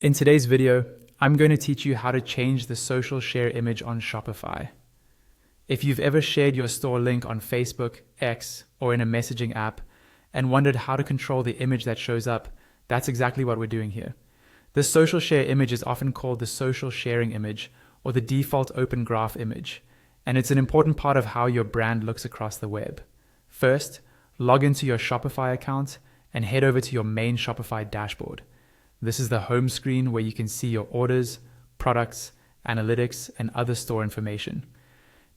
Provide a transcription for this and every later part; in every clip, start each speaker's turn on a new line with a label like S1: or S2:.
S1: In today's video, I'm going to teach you how to change the social share image on Shopify. If you've ever shared your store link on Facebook, X, or in a messaging app and wondered how to control the image that shows up, that's exactly what we're doing here. This social share image is often called the social sharing image or the default open graph image, and it's an important part of how your brand looks across the web. First, log into your Shopify account and head over to your main Shopify dashboard. This is the home screen where you can see your orders, products, analytics, and other store information.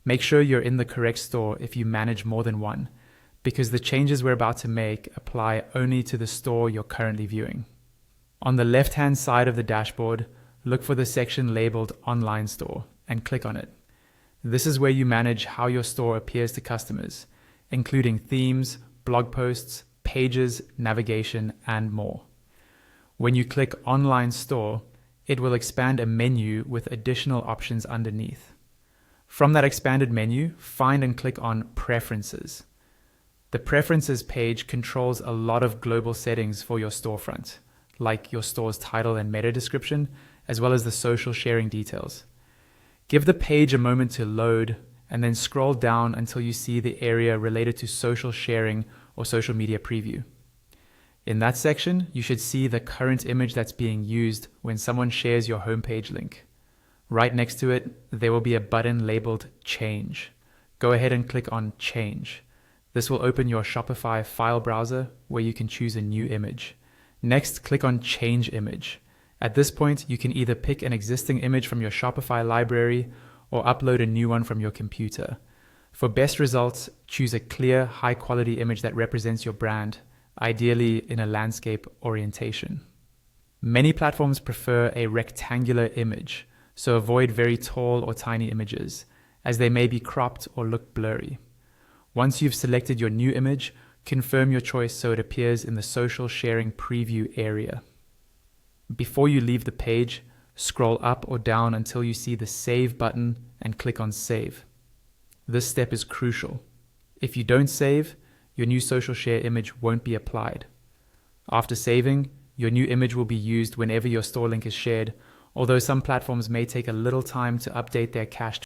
S1: Make sure you're in the correct store if you manage more than one, because the changes we're about to make apply only to the store you're currently viewing. On the left-hand side of the dashboard, look for the section labeled Online Store and click on it. This is where you manage how your store appears to customers, including themes, blog posts, pages, navigation, and more. When you click Online Store, it will expand a menu with additional options underneath. From that expanded menu, find and click on Preferences. The Preferences page controls a lot of global settings for your storefront, like your store's title and meta description, as well as the social sharing details. Give the page a moment to load, and then scroll down until you see the area related to social sharing or social media preview. In that section, you should see the current image that's being used when someone shares your homepage link. Right next to it, there will be a button labeled Change. Go ahead and click on Change. This will open your Shopify file browser where you can choose a new image. Next, click on Change Image. At this point, you can either pick an existing image from your Shopify library or upload a new one from your computer. For best results, choose a clear, high-quality image that represents your brand, ideally in a landscape orientation. Many platforms prefer a rectangular image, so avoid very tall or tiny images, as they may be cropped or look blurry. Once you've selected your new image, confirm your choice so it appears in the social sharing preview area. Before you leave the page, scroll up or down until you see the Save button and click on Save. This step is crucial. If you don't save, your new social share image won't be applied. After saving, your new image will be used whenever your store link is shared, although some platforms may take a little time to update their cached